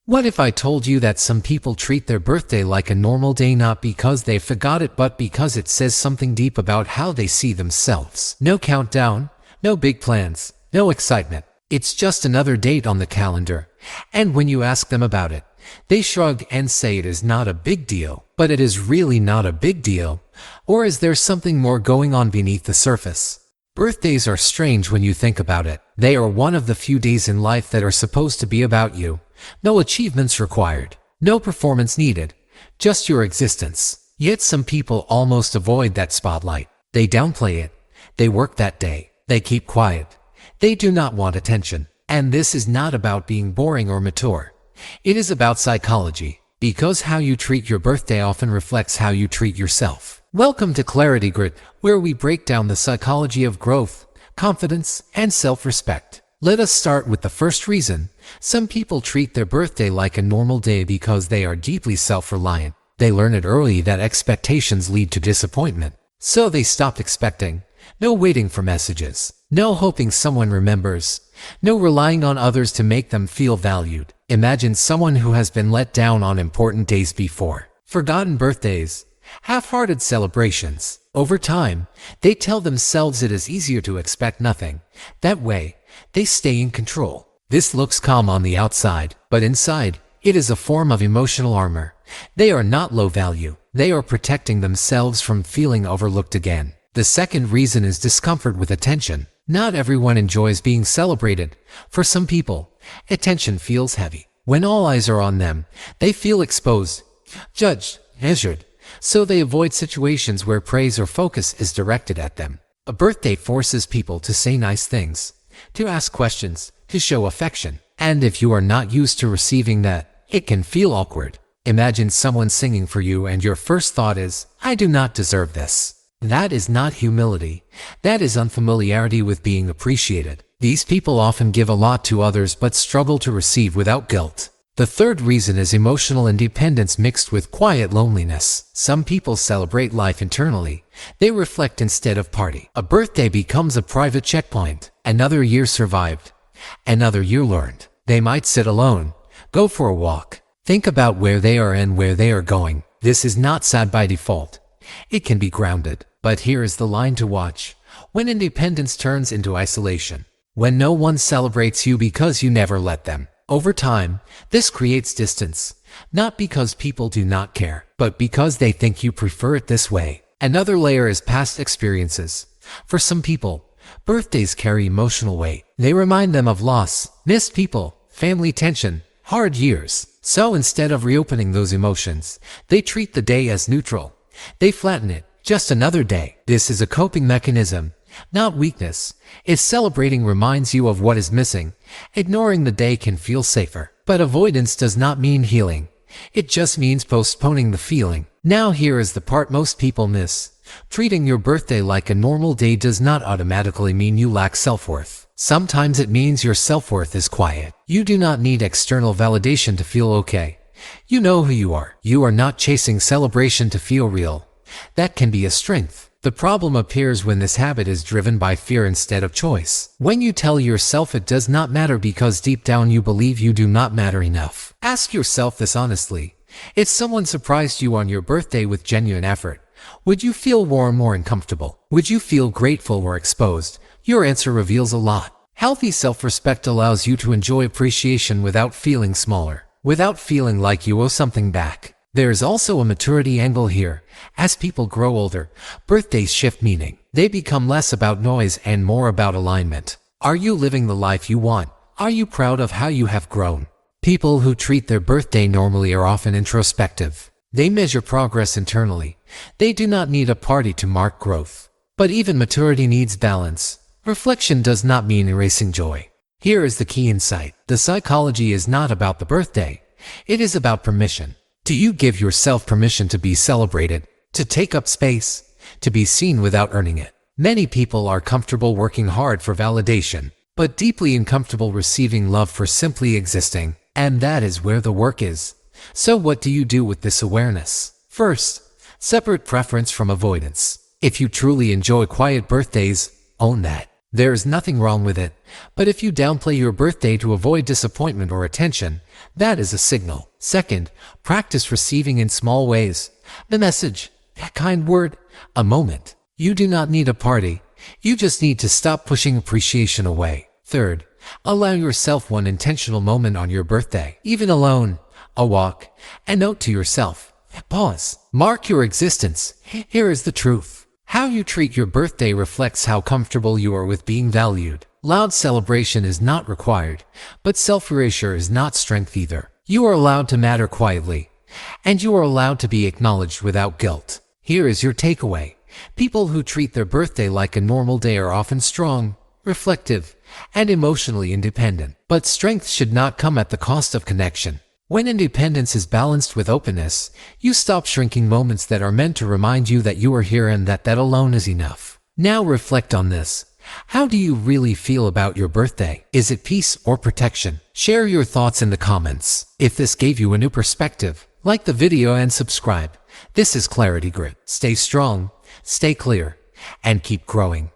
What if I told you that some people treat their birthday like a normal day, not because they forgot it, but because it says something deep about how they see themselves? No countdown, no big plans, no excitement. It's just another date on the calendar. And when you ask them about it, they shrug and say it is not a big deal. But it is really not a big deal. Or is there something more going on beneath the surface? Birthdays are strange when you think about it. They are one of the few days in life that are supposed to be about you. No achievements required. No performance needed. Just your existence. Yet some people almost avoid that spotlight. They downplay it. They work that day. They keep quiet. They do not want attention. And this is not about being boring or mature. It is about psychology. Because how you treat your birthday often reflects how you treat yourself. Welcome to ClarityGrit, where we break down the psychology of growth, confidence, and self-respect. Let us start with the first reason. Some people treat their birthday like a normal day because they are deeply self-reliant. They learn it early that expectations lead to disappointment. So they stopped expecting. No waiting for messages. No hoping someone remembers. No relying on others to make them feel valued. Imagine someone who has been let down on important days before. Forgotten birthdays. Half-hearted celebrations. Over time, they tell themselves it is easier to expect nothing. That way, they stay in control. This looks calm on the outside, but inside, it is a form of emotional armor. They are not low value. They are protecting themselves from feeling overlooked again. The second reason is discomfort with attention. Not everyone enjoys being celebrated. For some people, attention feels heavy. When all eyes are on them, they feel exposed, judged, measured. So they avoid situations where praise or focus is directed at them. A birthday forces people to say nice things, to ask questions, to show affection. And if you are not used to receiving that, it can feel awkward. Imagine someone singing for you and your first thought is, I do not deserve this. That is not humility. That is unfamiliarity with being appreciated. These people often give a lot to others but struggle to receive without guilt. The third reason is emotional independence mixed with quiet loneliness. Some people celebrate life internally. They reflect instead of party. A birthday becomes a private checkpoint. Another year survived. Another year learned. They might sit alone, go for a walk, think about where they are and where they are going. This is not sad by default. It can be grounded. But here is the line to watch. When independence turns into isolation. When no one celebrates you because you never let them. Over time, this creates distance. Not because people do not care, but because they think you prefer it this way. Another layer is past experiences. For some people, birthdays carry emotional weight. They remind them of loss, missed people, family tension, hard years. So instead of reopening those emotions, they treat the day as neutral. They flatten it. Just another day. This is a coping mechanism, not weakness. If celebrating reminds you of what is missing, ignoring the day can feel safer. But avoidance does not mean healing. It just means postponing the feeling. Now here is the part most people miss. Treating your birthday like a normal day does not automatically mean you lack self-worth. Sometimes it means your self-worth is quiet. You do not need external validation to feel okay. You know who you are. You are not chasing celebration to feel real. That can be a strength. The problem appears when this habit is driven by fear instead of choice. When you tell yourself it does not matter because deep down you believe you do not matter enough. Ask yourself this honestly. If someone surprised you on your birthday with genuine effort, would you feel warm or uncomfortable? Would you feel grateful or exposed? Your answer reveals a lot. Healthy self-respect allows you to enjoy appreciation without feeling smaller, without feeling like you owe something back. There is also a maturity angle here. As people grow older, birthdays shift meaning. They become less about noise and more about alignment. Are you living the life you want? Are you proud of how you have grown? People who treat their birthday normally are often introspective. They measure progress internally. They do not need a party to mark growth. But even maturity needs balance. Reflection does not mean erasing joy. Here is the key insight. The psychology is not about the birthday. It is about permission. Do you give yourself permission to be celebrated, to take up space, to be seen without earning it? Many people are comfortable working hard for validation, but deeply uncomfortable receiving love for simply existing. And that is where the work is. So what do you do with this awareness? First, separate preference from avoidance. If you truly enjoy quiet birthdays, own that. There is nothing wrong with it. But if you downplay your birthday to avoid disappointment or attention, That is a signal. Second, practice receiving in small ways. The message, a kind word, a moment. You do not need a party. You just need to stop pushing appreciation away. Third, allow yourself one intentional moment on your birthday. Even alone, a walk, a note to yourself. Pause. Mark your existence. Here is the truth. How you treat your birthday reflects how comfortable you are with being valued. Loud celebration is not required, but self-erasure is not strength either. You are allowed to matter quietly, and you are allowed to be acknowledged without guilt. Here is your takeaway. People who treat their birthday like a normal day are often strong, reflective, and emotionally independent. But strength should not come at the cost of connection. When independence is balanced with openness, you stop shrinking moments that are meant to remind you that you are here and that alone is enough. Now reflect on this. How do you really feel about your birthday? Is it peace or protection? Share your thoughts in the comments. If this gave you a new perspective, like the video and subscribe. This is ClarityGrit. Stay strong, stay clear, and keep growing.